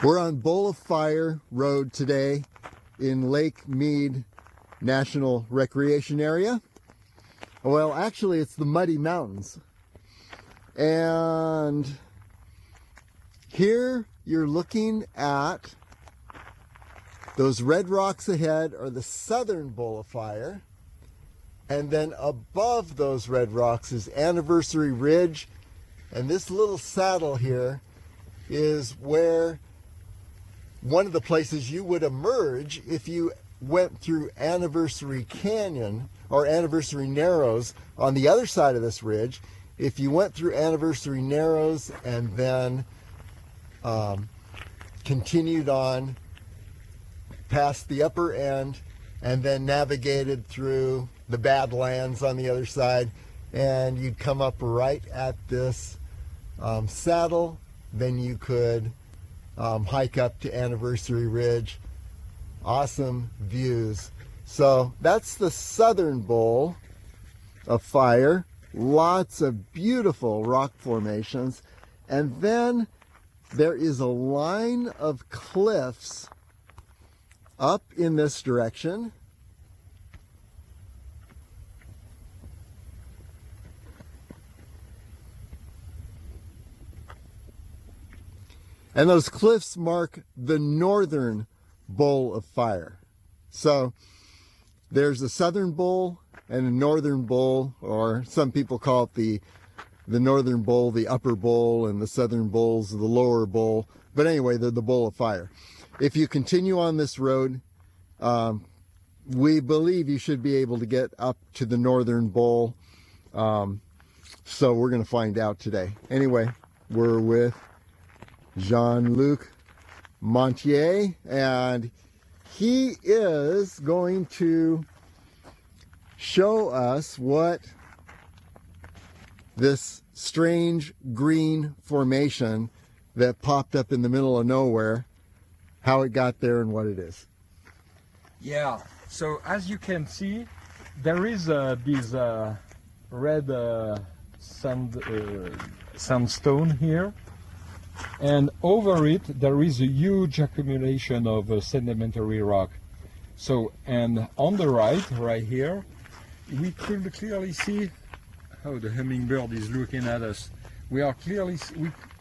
We're on Bowl of Fire Road today in Lake Mead National Recreation Area. Well, actually, it's the Muddy Mountains. And here you're looking at those red rocks ahead are the southern Bowl of Fire. And then above those red rocks is Anniversary Ridge. And this little saddle here is where one of the places you would emerge if you went through Anniversary Canyon or Anniversary Narrows on the other side of this ridge. If you went through Anniversary Narrows and then continued on past the upper end and then navigated through the Badlands on the other side, and you'd come up right at this saddle, then you could hike up to Anniversary Ridge. Awesome views. So that's the southern Bowl of Fire. Lots of beautiful rock formations. And then there is a line of cliffs up in this direction. And those cliffs mark the northern Bowl of Fire. So there's the southern bowl and the northern bowl, or some people call it the northern bowl, the upper bowl, and the southern bowl's the lower bowl. But anyway, they're the Bowl of Fire. If you continue on this road, we believe you should be able to get up to the northern bowl. So we're going to find out today. Anyway, we're with Jean-Luc Montier, and he is going to show us what this strange green formation that popped up in the middle of nowhere, how it got there and what it is. Yeah, so as you can see, there is this red sandstone here. And over it, there is a huge accumulation of sedimentary rock. So, and on the right here, we could clearly see how the hummingbird is looking at us. We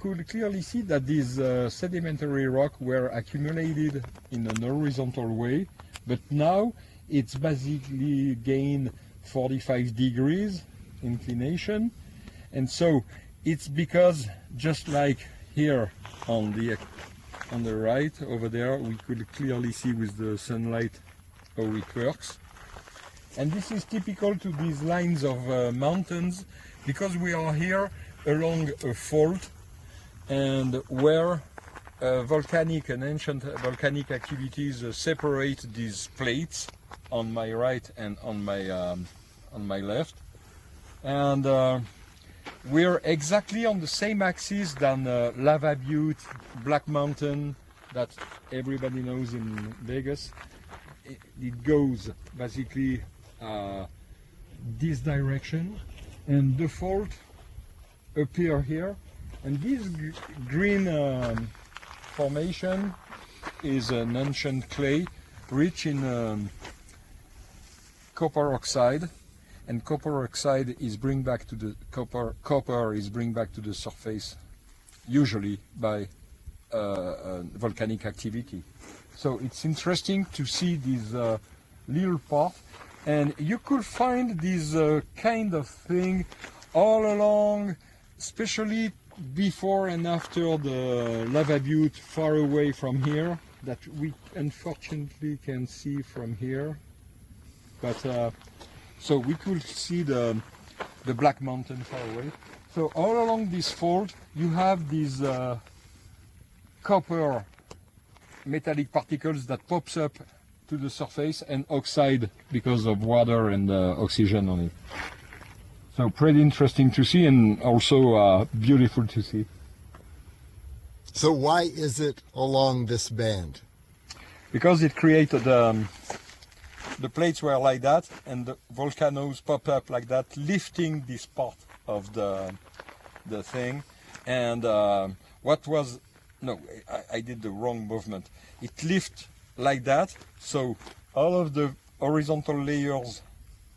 could clearly see that these sedimentary rock were accumulated in an horizontal way, but now it's basically gained 45 degrees inclination. And so it's because, just like here on the right over there, we could clearly see with the sunlight how it works. And this is typical to these lines of mountains, because we are here along a fault, and where and ancient volcanic activities separate these plates on my right and on my left. And we're exactly on the same axis than Lava Butte, Black Mountain, that everybody knows in Vegas. It goes basically this direction, and the fault appear here. And this green formation is an ancient clay rich in copper oxide. And copper oxide is bring back to the copper is bring back to the surface, usually by volcanic activity. So it's interesting to see this little part, and you could find this kind of thing all along, especially before and after the Lava Butte, far away from here, that we unfortunately can see from here, but. So we could see the Black Mountain far away. So all along this fault, you have these copper metallic particles that pops up to the surface, and oxide because of water and oxygen on it. So pretty interesting to see, and also beautiful to see. So why is it along this band? Because it created the plates were like that, and the volcanoes pop up like that, lifting this part of the thing. And what was no, I did the wrong movement. It lifts like that, so all of the horizontal layers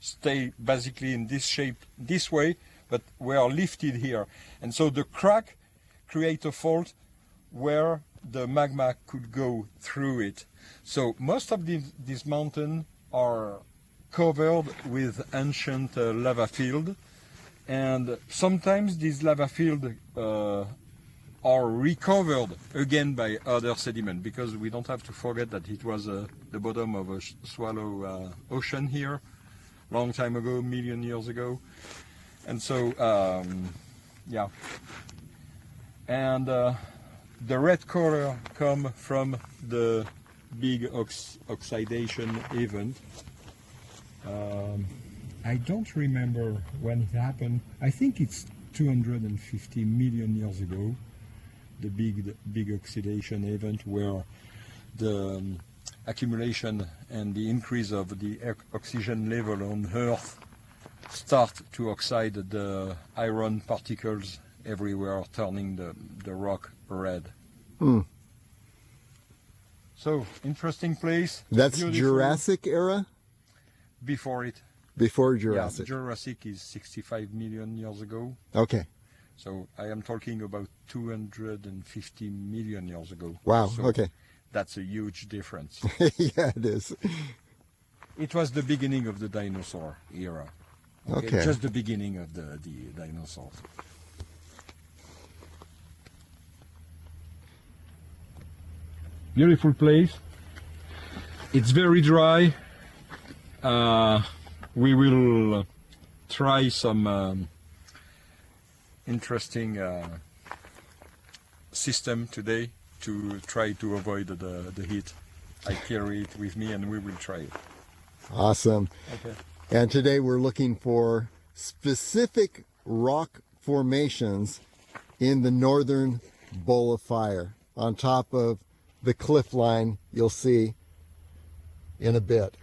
stay basically in this shape this way, but we are lifted here. And so the crack creates a fault where the magma could go through it. So most of these mountains are covered with ancient lava field, and sometimes these lava fields are recovered again by other sediment, because we don't have to forget that it was the bottom of a shallow ocean here long time ago, million years ago. And so yeah, and the red color come from the big oxidation event. I don't remember when it happened. I think it's 250 million years ago, the big oxidation event, where the accumulation and the increase of the oxygen level on Earth start to oxide the iron particles everywhere, turning the rock red. Hmm. So, interesting place. That's beautiful. Jurassic era? Before it. Before Jurassic. Yeah, Jurassic is 65 million years ago. Okay. So I am talking about 250 million years ago. Wow, so okay. That's a huge difference. Yeah, it is. It was the beginning of the dinosaur era. Okay. Just the beginning of the dinosaurs. Beautiful place. It's very dry. We will try some interesting system today to try to avoid the heat. I carry it with me and we will try it. Awesome. Okay. And today we're looking for specific rock formations in the northern bowl of fire on top of the cliff line you'll see in a bit.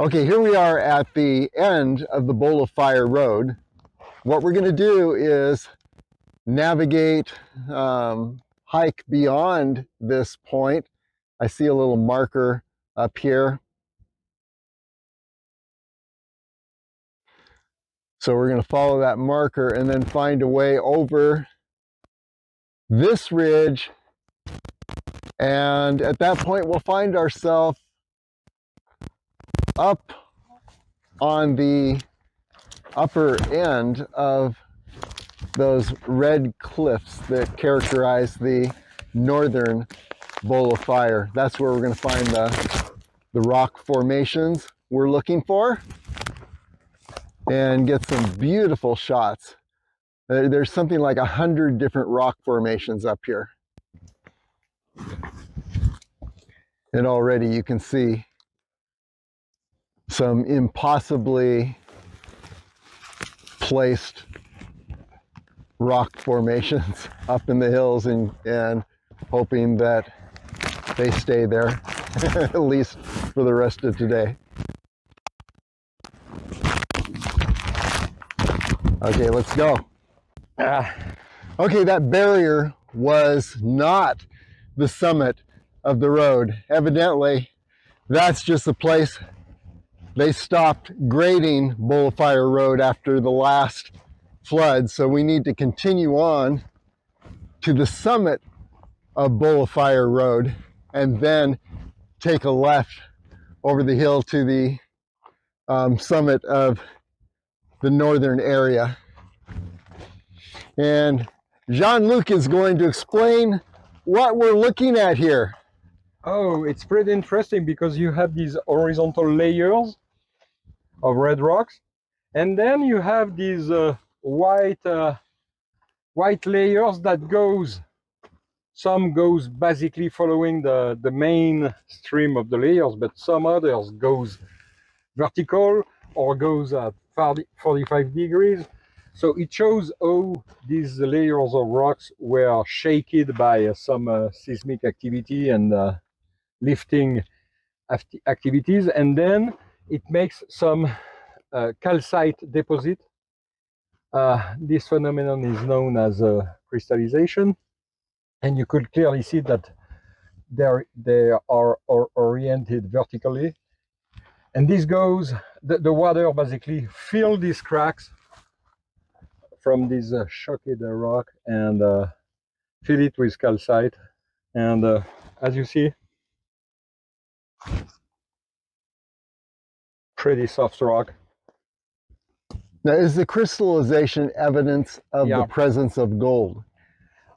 Okay, here we are at the end of the Bowl of Fire Road. What we're going to do is navigate, hike beyond this point. I see a little marker up here. So we're going to follow that marker and then find a way over this ridge. And at that point, we'll find ourselves up on the upper end of those red cliffs that characterize the northern Bowl of Fire. That's where we're going to find the rock formations we're looking for and get some beautiful shots. There's something like 100 different rock formations up here. And already you can see some impossibly placed rock formations up in the hills, and hoping that they stay there at least for the rest of today. Okay, let's go. Okay, that barrier was not the summit of the road. Evidently, that's just the place they stopped grading Bowl of Fire Road after the last flood. So we need to continue on to the summit of Bowl of Fire Road and then take a left over the hill to the summit of the northern area. And Jean-Luc is going to explain what we're looking at here. Oh, it's pretty interesting because you have these horizontal layers of red rocks, and then you have these white layers that some goes basically following the main stream of the layers, but some others goes vertical or goes at 45 degrees. So it shows how these layers of rocks were shaken by some seismic activity and lifting activities, and then it makes some calcite deposit. This phenomenon is known as crystallization, and you could clearly see that they are oriented vertically. And this goes, the water basically fills these cracks from this shocked rock and fill it with calcite. And as you see, pretty soft rock. Now, is the crystallization evidence of the presence of gold?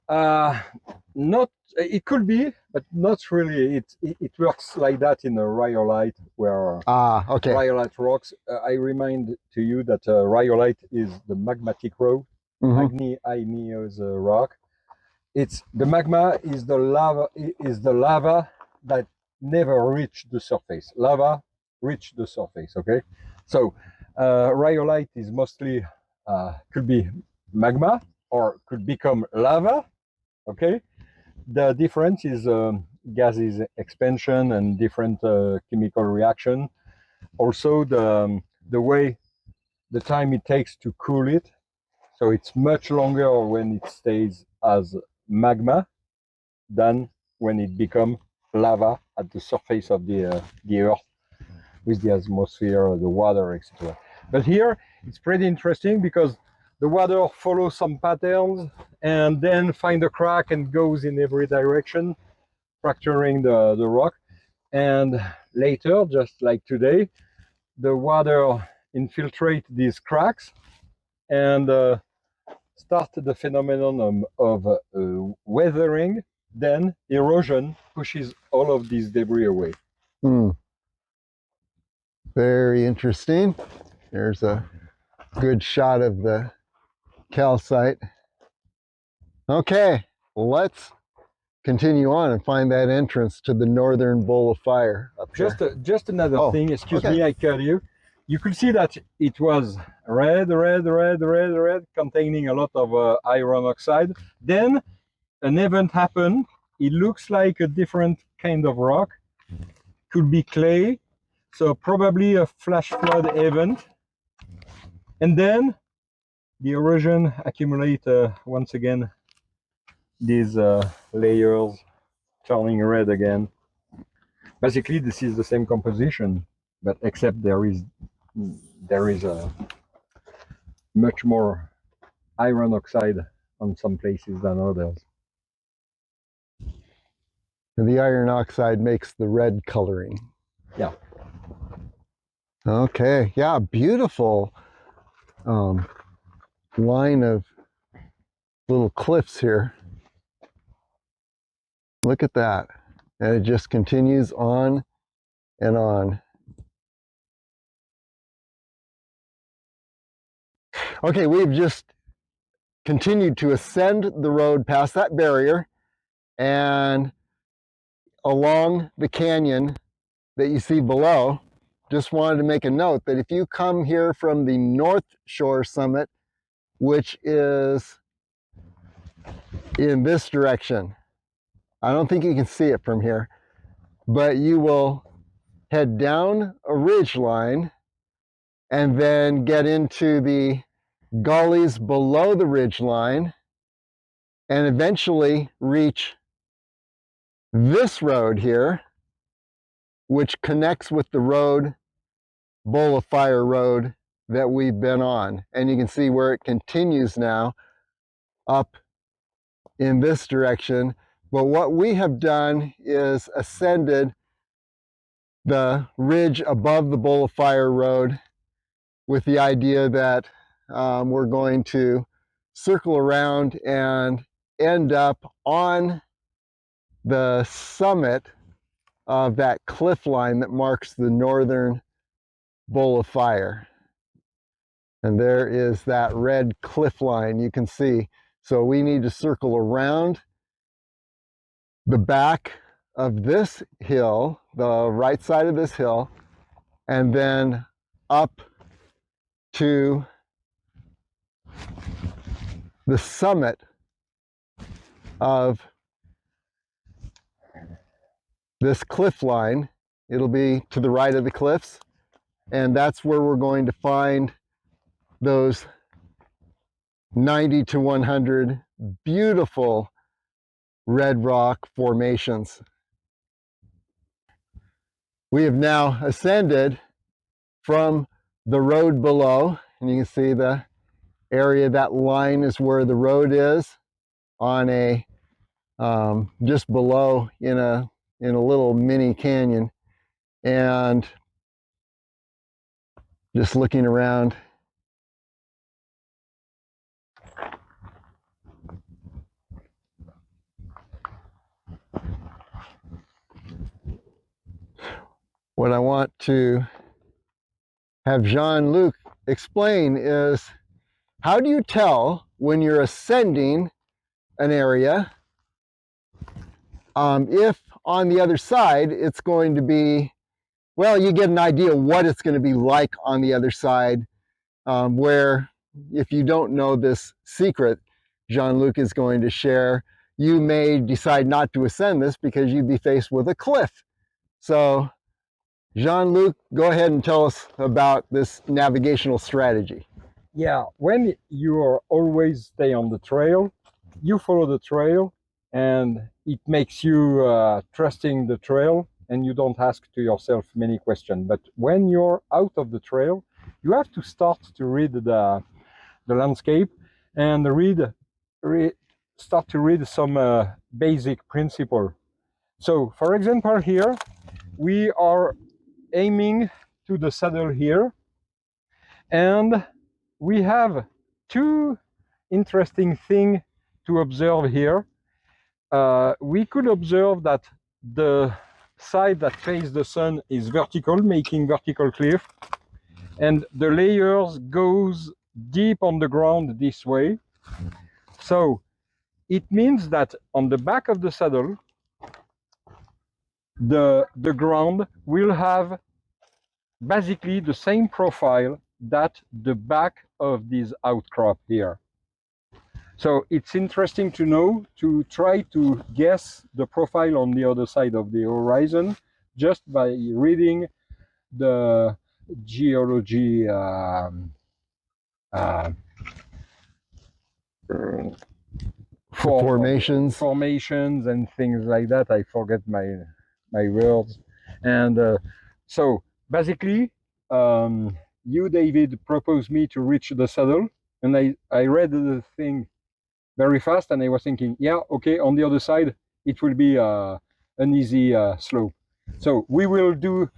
Not, it could be, but not really. It works like that in a rhyolite, where okay. rhyolite rocks. I remind to you that rhyolite is the magmatic rock, igneous rock. It's the magma is the lava that never reached the surface. Lava reached the surface. Okay, so rhyolite is mostly could be magma or could become lava. Okay, the difference is gases expansion and different chemical reaction. Also, the way the time it takes to cool it, so it's much longer when it stays as magma than when it becomes lava at the surface of the earth with the atmosphere, the water, etc. But here it's pretty interesting because the water follows some patterns and then find a crack and goes in every direction, fracturing the rock. And later, just like today, the water infiltrate these cracks and start the phenomenon of weathering. Then erosion pushes all of these debris away. Very interesting. There's a good shot of the calcite. Okay, let's continue on and find that entrance to the northern bowl of fire up here. Just another thing, excuse me, I cut you. You could see that it was red, containing a lot of iron oxide. Then an event happened. It looks like a different kind of rock. Could be clay, so probably a flash flood event. And then the erosion accumulate once again these layers, turning red again. Basically, this is the same composition, but except there is a much more iron oxide on some places than others. And the iron oxide makes the red coloring. Yeah. Okay. Yeah. Beautiful line of little cliffs here. Look at that. And it just continues on and on. Okay, we've just continued to ascend the road past that barrier and along the canyon that you see below. Just wanted to make a note that if you come here from the Northshore summit, which is in this direction, I don't think you can see it from here, but you will head down a ridge line and then get into the gullies below the ridge line and eventually reach this road here, which connects with the road, Bowl of Fire Road, that we've been on. And you can see where it continues now up in this direction. But what we have done is ascended the ridge above the Bowl of Fire Road with the idea that we're going to circle around and end up on the summit of that cliff line that marks the northern Bowl of Fire. And there is that red cliff line you can see. So we need to circle around the back of this hill, the right side of this hill, and then up to the summit of this cliff line. It'll be to the right of the cliffs, and that's where we're going to find those 90 to 100 beautiful red rock formations. We have now ascended from the road below, and you can see the area, that line is where the road is on a just below in a little mini canyon. And just looking around, what I want to have Jean-Luc explain is, how do you tell when you're ascending an area if on the other side it's going to be, well, you get an idea what it's going to be like on the other side, where if you don't know this secret Jean-Luc is going to share, you may decide not to ascend this because you'd be faced with a cliff. So Jean-Luc, go ahead and tell us about this navigational strategy. Yeah, when you are always stay on the trail, you follow the trail, and it makes you trusting the trail, and you don't ask to yourself many questions. But when you're out of the trail, you have to start to read the landscape and start to read some basic principle. So, for example, here we are aiming to the saddle here, and we have two interesting things to observe here. We could observe that the side that faces the sun is vertical, making vertical cliff, and the layers goes deep on the ground this way. So it means that on the back of the saddle, the ground will have basically the same profile that the back of this outcrop here. So it's interesting to know, to try to guess the profile on the other side of the horizon just by reading the geology formations and things like that. I forget my words. And so basically, you, David, proposed me to reach the saddle, and I read the thing very fast, and I was thinking, yeah, okay, on the other side it will be an easy slope. So we will do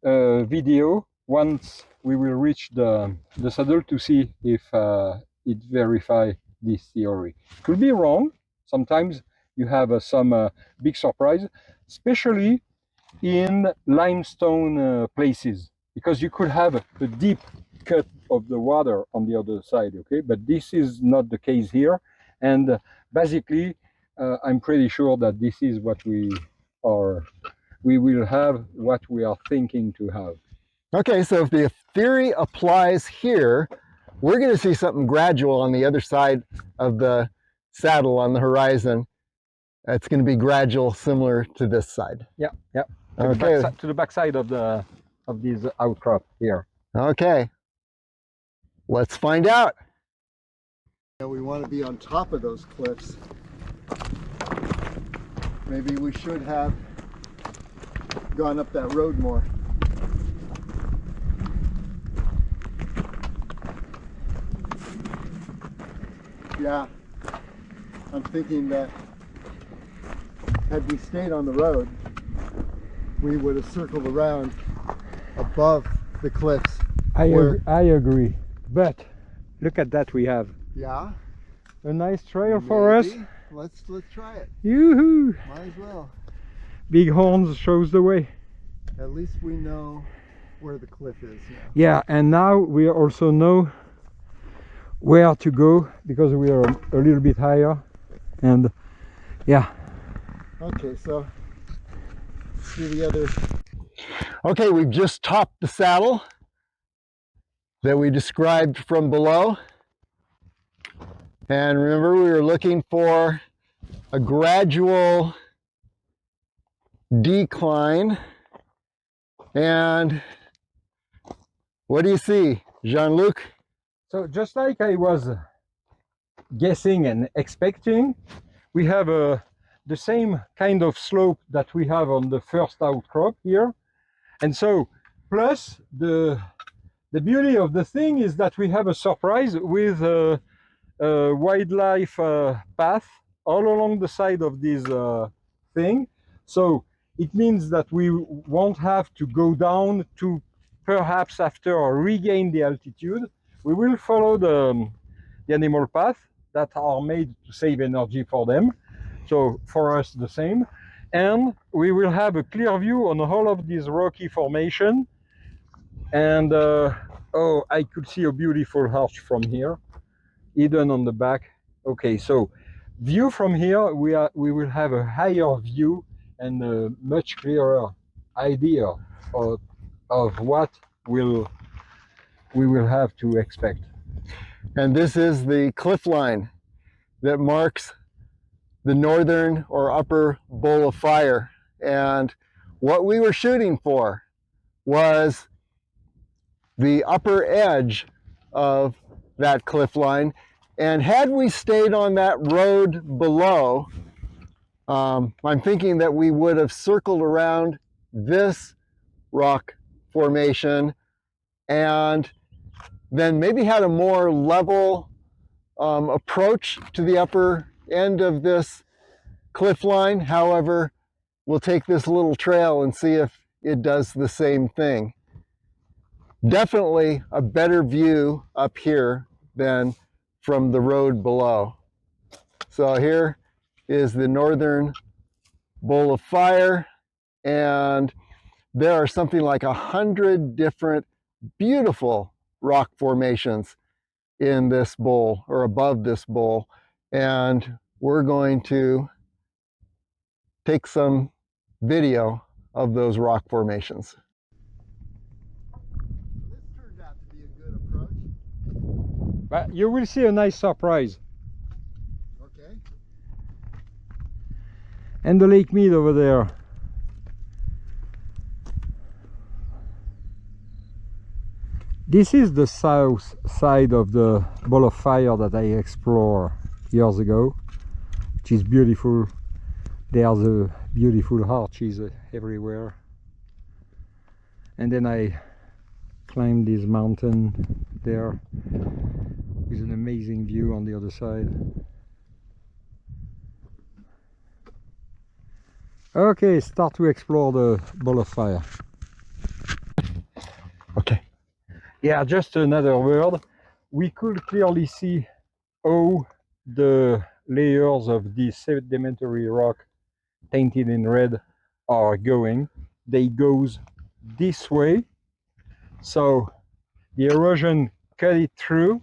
a video once we will reach the saddle to see if it verifies this theory. It could be wrong. Sometimes you have some big surprise, especially in limestone places, because you could have a deep cut of the water on the other side, okay? But this is not the case here, and basically I'm pretty sure that this is what we will have, what we are thinking to have. Okay, so if the theory applies here, we're going to see something gradual on the other side of the saddle on the horizon. It's going to be gradual, similar to this side. Yeah, yeah. Okay. To the back side of this outcrop here. Okay. Let's find out. We want to be on top of those cliffs. Maybe we should have gone up that road more. Yeah, I'm thinking that had we stayed on the road, we would have circled around above the cliffs. I agree, but look at that, we have a nice trail for us. Let's try it. Yoo-hoo! Might as well. Big horns shows the way. At least we know where the cliff is now. Yeah, and now we also know where to go because we are a little bit higher, and yeah. Okay, so see the other. Okay, we've just topped the saddle that we described from below. And remember, we were looking for a gradual decline. And what do you see, Jean-Luc? So just like I was guessing and expecting, we have the same kind of slope that we have on the first outcrop here. And so, plus the beauty of the thing is that we have a surprise with a wildlife path all along the side of this thing. So it means that we won't have to go down to perhaps after regain the altitude. We will follow the animal path that are made to save energy for them. So for us the same. And we will have a clear view on all of this rocky formation. And oh, I could see a beautiful arch from here, hidden on the back. Okay, so view from here, we will have a higher view and a much clearer idea of what we will have to expect. And this is the cliff line that marks the northern or upper bowl of fire. And what we were shooting for was the upper edge of that cliff line. And had we stayed on that road below, I'm thinking that we would have circled around this rock formation and then maybe had a more level approach to the upper end of this cliff line. However, we'll take this little trail and see if it does the same thing. Definitely a better view up here than from the road below. So here is the northern bowl of fire, and there are something like 100 different beautiful rock formations in this bowl or above this bowl, and we're going to take some video of those rock formations. This turned out to be a good approach. But you will see a nice surprise. Okay. And the Lake Mead over there. This is the south side of the ball of fire that I explored years ago, which is beautiful. There's a beautiful arches everywhere. And then I climbed this mountain there with an amazing view on the other side. Okay, start to explore the ball of fire. Okay. Yeah, just another word. We could clearly see how the layers of this sedimentary rock painted in red are going. They goes this way, so the erosion cut it through,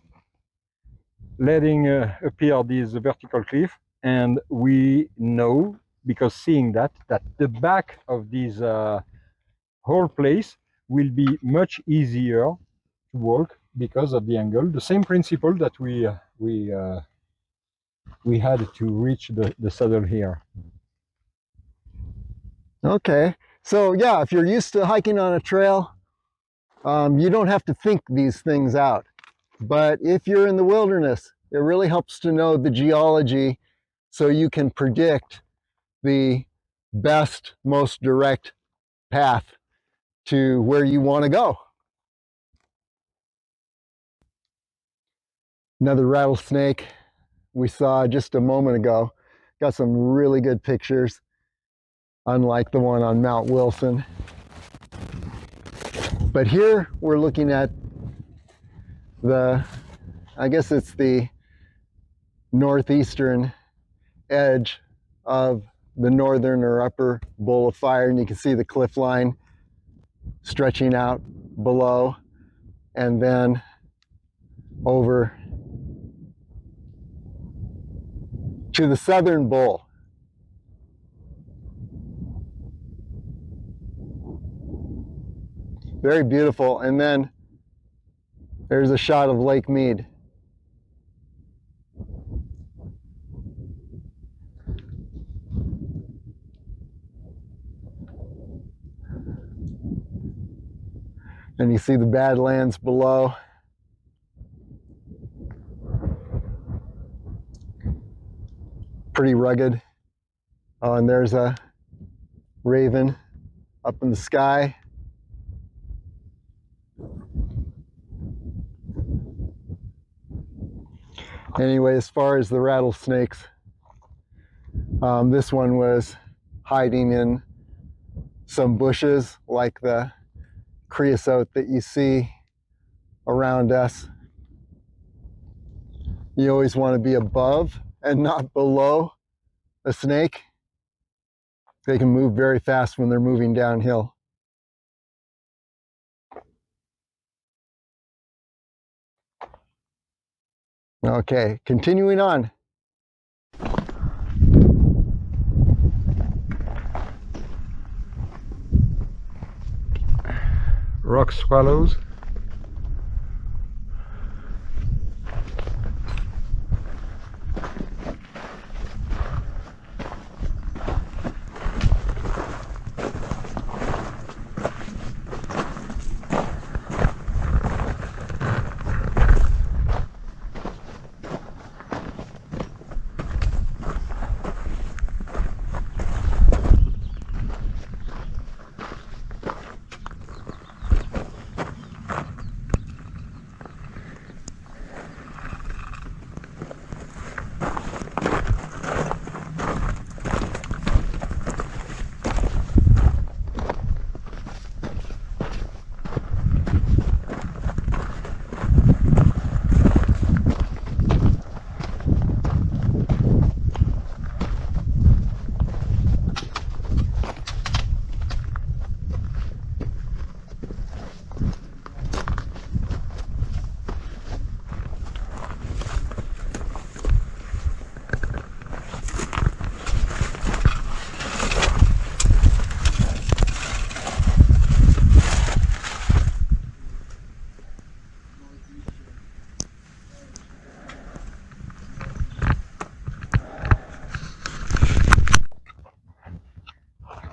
letting appear this vertical cliff. And we know, because seeing that the back of this whole place will be much easier to walk because of the angle. The same principle that we had to reach the saddle here. Okay, so yeah, if you're used to hiking on a trail, you don't have to think these things out. But if you're in the wilderness, it really helps to know the geology so you can predict the best, most direct path to where you want to go. Another rattlesnake we saw just a moment ago. Got some really good pictures, unlike the one on Mount Wilson. But here we're looking at I guess it's the northeastern edge of the northern or upper bowl of fire, and you can see the cliff line stretching out below, and then over to the southern bowl. Very beautiful. And then there's a shot of Lake Mead. And you see the Badlands below. Pretty rugged. Oh, and there's a raven up in the sky. Anyway, as far as the rattlesnakes, this one was hiding in some bushes like the creosote that you see around us. You always want to be above and not below a snake. They can move very fast when they're moving downhill. Okay, continuing on. Rock swallows.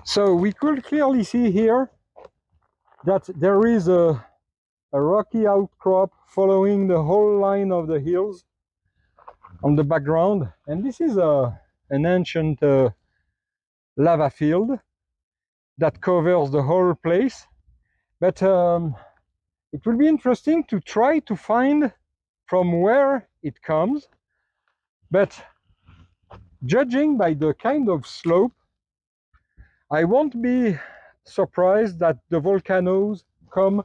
So we could clearly see here that there is a rocky outcrop following the whole line of the hills on the background, and this is an ancient lava field that covers the whole place. But it will be interesting to try to find from where it comes, but judging by the kind of slope, I won't be surprised that the volcanoes come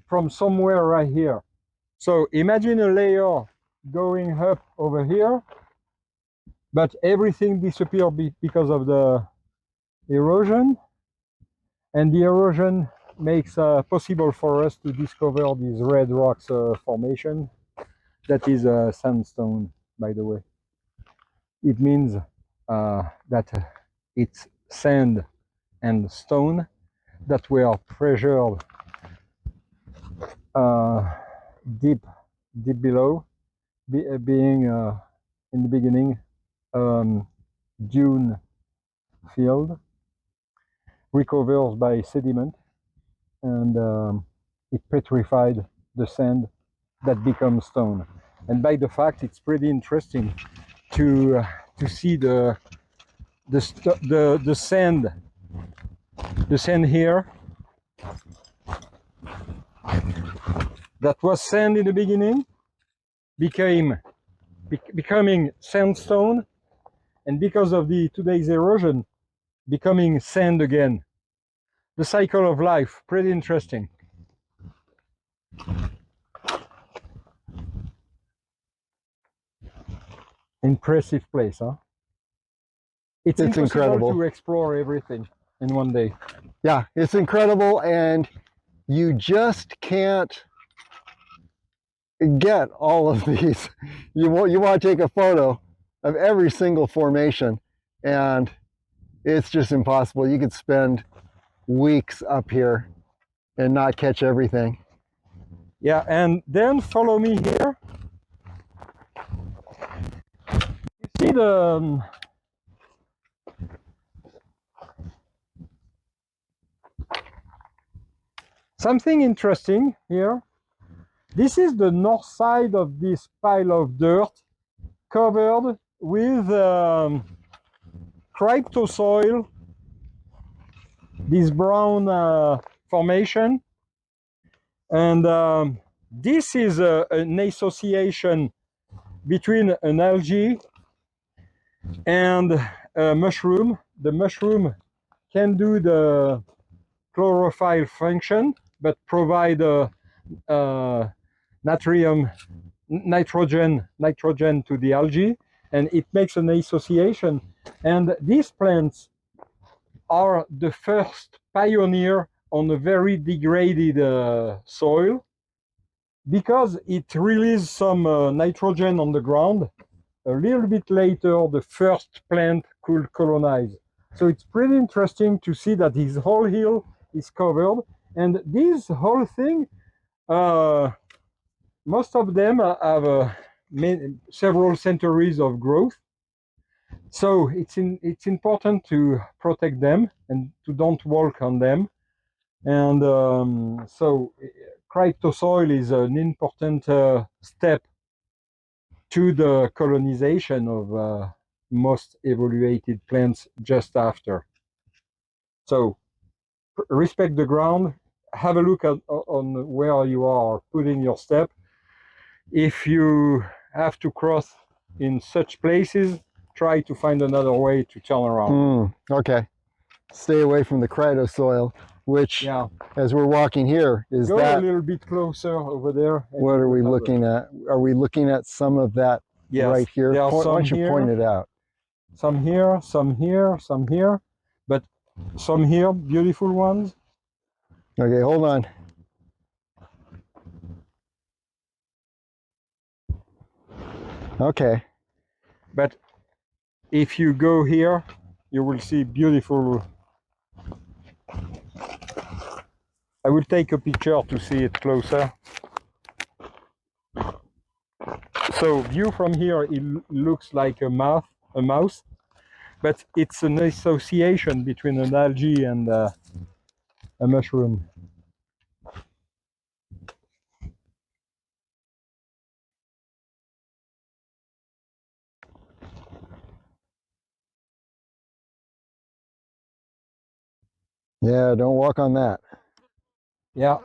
from somewhere right here. So imagine a layer going up over here, but everything disappeared because of the erosion, and the erosion makes possible for us to discover these red rocks formation. That is sandstone, by the way. It means that it's sand and stone that were pressured deep below, being in the beginning dune field, recovers by sediment, and it petrified the sand that becomes stone. And by the fact, it's pretty interesting to see the sand here that was sand in the beginning becoming sandstone, and because of today's erosion, becoming sand again. The cycle of life, pretty interesting. Impressive place, huh? It's incredible to explore everything in one day. Yeah, it's incredible, and you just can't get all of these. You want to take a photo of every single formation, and it's just impossible. You could spend weeks up here and not catch everything. Yeah, and then follow me here. You see Something interesting here. This is the north side of this pile of dirt covered with cryptosoil, this brown formation. And this is an association between an algae and a mushroom. The mushroom can do the chlorophyll function, but provide nitrogen to the algae, and it makes an association. And these plants are the first pioneer on a very degraded soil, because it releases some nitrogen on the ground. A little bit later, the first plant could colonize. So it's pretty interesting to see that this whole hill is covered, and this whole thing, most of them have several centuries of growth. So it's important to protect them and to don't walk on them. And so cryptosoil is an important step to the colonization of most evaluated plants just after. So respect the ground, have a look at on where you are putting your step. If you have to cross in such places, try to find another way to turn around. Okay. Stay away from the cryptosoil, which, Yeah. as we're walking here, is Go that. a little bit closer over there. What are we looking at? Are we looking at some of that right here? There are Why don't you some point here, it out? some here, some here, some here, but some here, beautiful ones. Okay, hold on. Okay. But if you go here, you will see beautiful. I will take a picture to see it closer. So view from here, it looks like a mouse, but it's an association between an algae and a mushroom. Yeah, don't walk on that. Yeah.